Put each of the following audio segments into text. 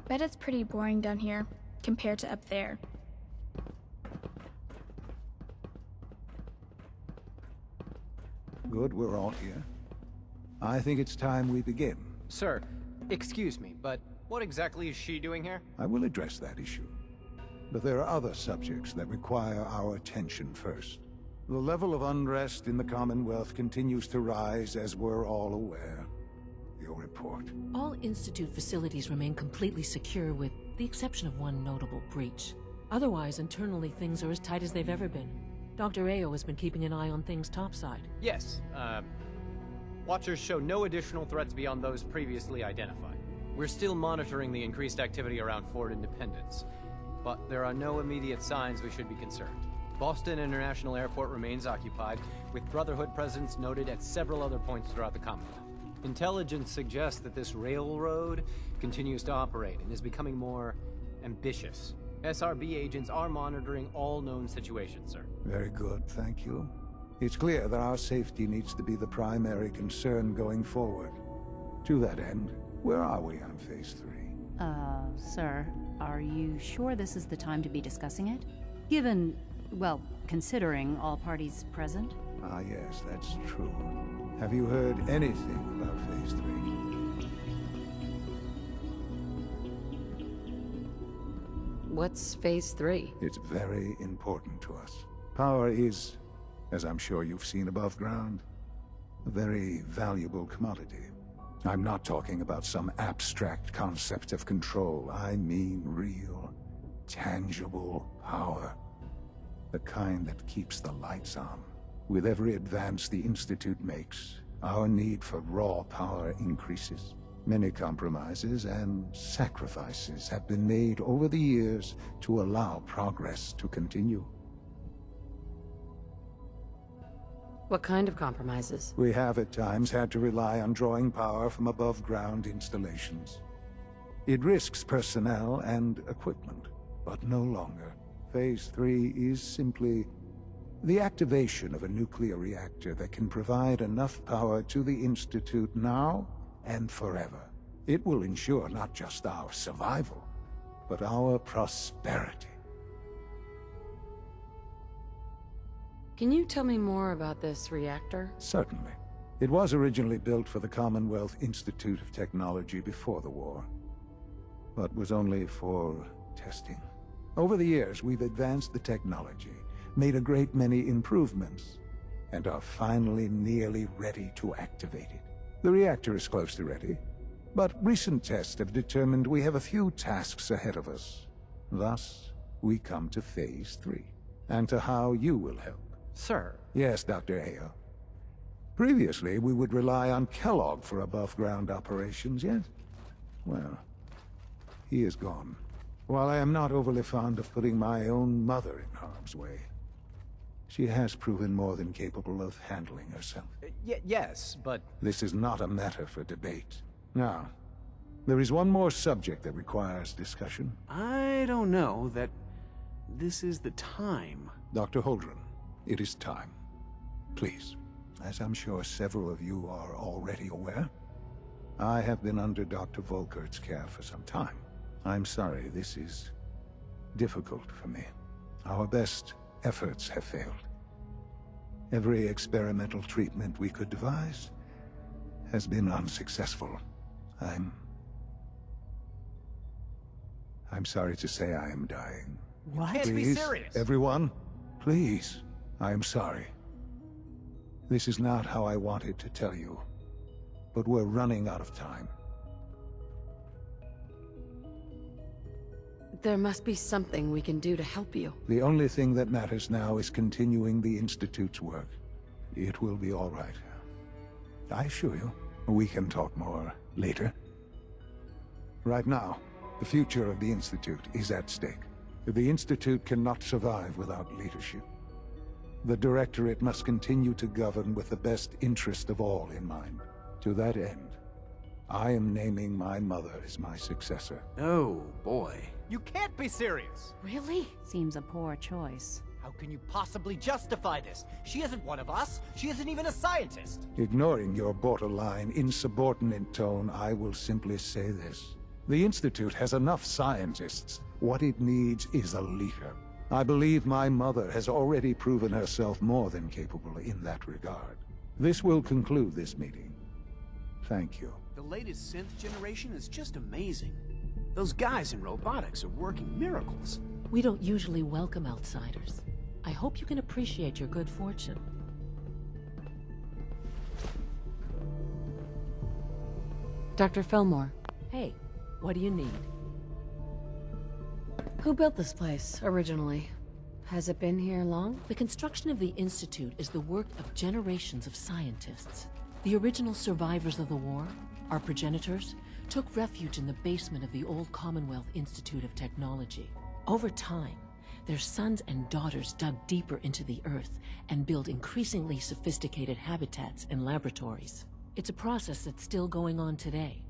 Bet it's pretty boring down here, compared to up there. Good, we're all here. I think it's time we begin. Sir, excuse me, but what exactly is she doing here? I will address that issue. But there are other subjects that require our attention first. The level of unrest in the Commonwealth continues to rise, as we're all aware. Your report. All Institute facilities remain completely secure with the exception of one notable breach. Otherwise, internally things are as tight as they've ever been. Dr. Ayo has been keeping an eye on things topside. Yes, Watchers show no additional threats beyond those previously identified. We're still monitoring the increased activity around Fort Independence, but there are no immediate signs we should be concerned. Boston International Airport remains occupied, with Brotherhood presence noted at several other points throughout the Commonwealth. Intelligence suggests that this railroad continues to operate and is becoming more ambitious. SRB agents are monitoring all known situations, sir. Very good, thank you. It's clear that our safety needs to be the primary concern going forward. To that end, where are we on Phase 3? Sir, are you sure this is the time to be discussing it? Given, well, considering all parties present? Ah, yes, that's true. Have you heard anything about Phase 3? What's Phase 3? It's very important to us. Power is, as I'm sure you've seen above ground, a very valuable commodity. I'm not talking about some abstract concept of control. I mean real, tangible power. The kind that keeps the lights on. With every advance the Institute makes, our need for raw power increases. Many compromises and sacrifices have been made over the years to allow progress to continue. What kind of compromises? We have at times had to rely on drawing power from above-ground installations. It risks personnel and equipment, but no longer. Phase 3 is simply the activation of a nuclear reactor that can provide enough power to the Institute now and forever. It will ensure not just our survival, but our prosperity. Can you tell me more about this reactor? Certainly. It was originally built for the Commonwealth Institute of Technology before the war, but was only for testing. Over the years, we've advanced the technology, made a great many improvements, and are finally nearly ready to activate it. The reactor is close to ready, but recent tests have determined we have a few tasks ahead of us. Thus, we come to Phase 3, and to how you will help. Sir. Yes, Dr. Ayo. Previously, we would rely on Kellogg for above-ground operations, yes? Well, he is gone. While I am not overly fond of putting my own mother in harm's way, she has proven more than capable of handling herself. Yes, but... This is not a matter for debate. Now, there is one more subject that requires discussion. I don't know that this is the time. Dr. Holdren, it is time. Please, as I'm sure several of you are already aware, I have been under Dr. Volkert's care for some time. I'm sorry, this is difficult for me. Our best efforts have failed. Every experimental treatment we could devise has been unsuccessful. I'm sorry to say I am dying. What? You can't be serious. Everyone, please. I am sorry. This is not how I wanted to tell you, but we're running out of time. There must be something we can do to help you. The only thing that matters now is continuing the Institute's work. It will be all right. I assure you, we can talk more later. Right now, the future of the Institute is at stake. The Institute cannot survive without leadership. The Directorate must continue to govern with the best interest of all in mind. To that end, I am naming my mother as my successor. Oh, boy. You can't be serious! Really? Seems a poor choice. How can you possibly justify this? She isn't one of us. She isn't even a scientist. Ignoring your borderline, insubordinate tone, I will simply say this. The Institute has enough scientists. What it needs is a leader. I believe my mother has already proven herself more than capable in that regard. This will conclude this meeting. Thank you. The latest synth generation is just amazing. Those guys in robotics are working miracles. We don't usually welcome outsiders. I hope you can appreciate your good fortune. Dr. Fillmore, Hey, what do you need? who built this place, originally? Has it been here long? The construction of the Institute is the work of generations of scientists. The original survivors of the war, our progenitors, took refuge in the basement of the old Commonwealth Institute of Technology. Over time, their sons and daughters dug deeper into the earth and built increasingly sophisticated habitats and laboratories. It's a process that's still going on today.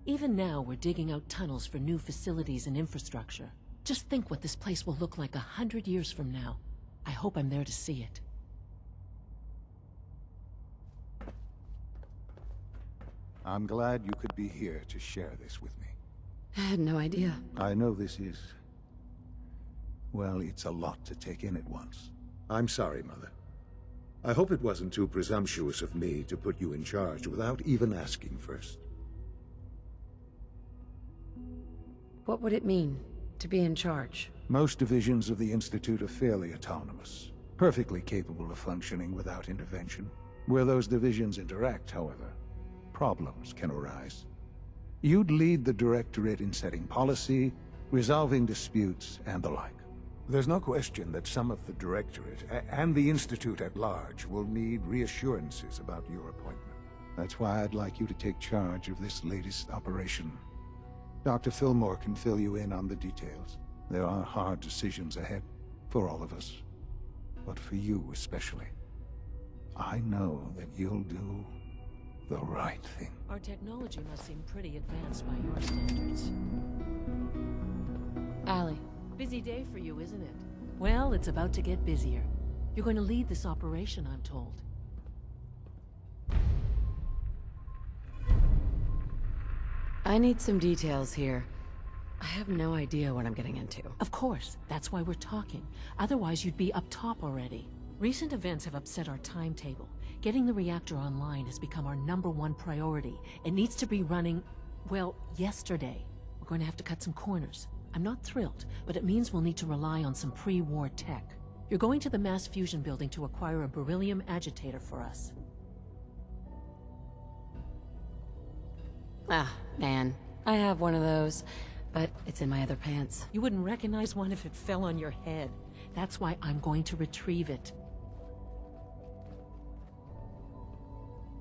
Even now, we're digging out tunnels for new facilities and infrastructure. Just think what this place will look like 100 years from now. I hope I'm there to see it. I'm glad you could be here to share this with me. I had no idea. I know this is... well, it's a lot to take in at once. I'm sorry, Mother. I hope it wasn't too presumptuous of me to put you in charge without even asking first. What would it mean to be in charge? Most divisions of the Institute are fairly autonomous, perfectly capable of functioning without intervention. Where those divisions interact, however, problems can arise. You'd lead the Directorate in setting policy, resolving disputes, and the like. There's no question that some of the Directorate, and the Institute at large, will need reassurances about your appointment. That's why I'd like you to take charge of this latest operation. Dr. Fillmore can fill you in on the details. There are hard decisions ahead, for all of us. But for you especially. I know that you'll do the right thing. Our technology must seem pretty advanced by your standards. Allie. Busy day for you, isn't it? Well, it's about to get busier. You're going to lead this operation, I'm told. I need some details here. I have no idea what I'm getting into. Of course, that's why we're talking. Otherwise, you'd be up top already. Recent events have upset our timetable. Getting the reactor online has become our #1 priority. It needs to be running, well, yesterday. We're going to have to cut some corners. I'm not thrilled, but it means we'll need to rely on some pre-war tech. You're going to the mass fusion building to acquire a beryllium agitator for us. Ah, man. I have one of those, but it's in my other pants. You wouldn't recognize one if it fell on your head. That's why I'm going to retrieve it.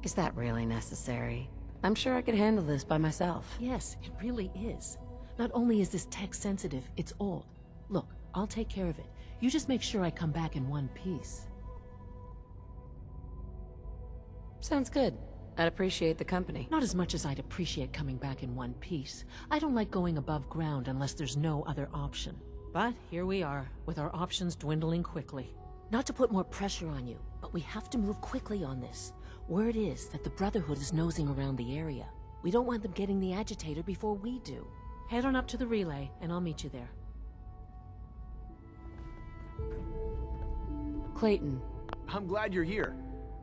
Is that really necessary? I'm sure I could handle this by myself. Yes, it really is. Not only is this tech sensitive, it's old. Look, I'll take care of it. You just make sure I come back in one piece. Sounds good. I'd appreciate the company. Not as much as I'd appreciate coming back in one piece. I don't like going above ground unless there's no other option. But here we are, with our options dwindling quickly. Not to put more pressure on you, but we have to move quickly on this. Word is that the Brotherhood is nosing around the area. We don't want them getting the agitator before we do. Head on up to the relay, and I'll meet you there. Clayton. I'm glad you're here.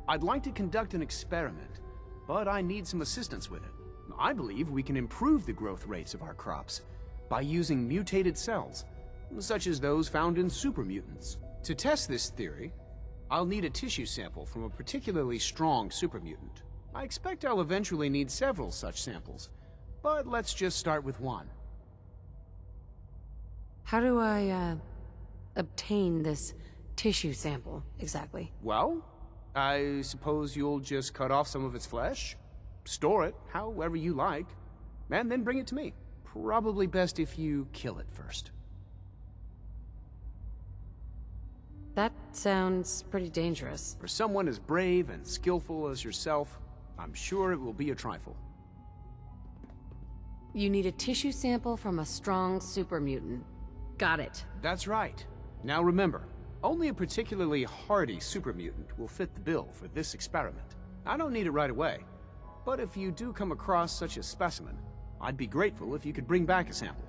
I'd like to conduct an experiment, but I need some assistance with it. I believe we can improve the growth rates of our crops by using mutated cells, such as those found in supermutants. To test this theory, I'll need a tissue sample from a particularly strong supermutant. I expect I'll eventually need several such samples, but let's just start with one. How do I, obtain this tissue sample, exactly? Well, I suppose you'll just cut off some of its flesh, store it however you like, and then bring it to me. Probably best if you kill it first. That sounds pretty dangerous. For someone as brave and skillful as yourself, I'm sure it will be a trifle. You need a tissue sample from a strong supermutant. Got it. That's right. Now remember, only a particularly hardy supermutant will fit the bill for this experiment. I don't need it right away, but if you do come across such a specimen, I'd be grateful if you could bring back a sample.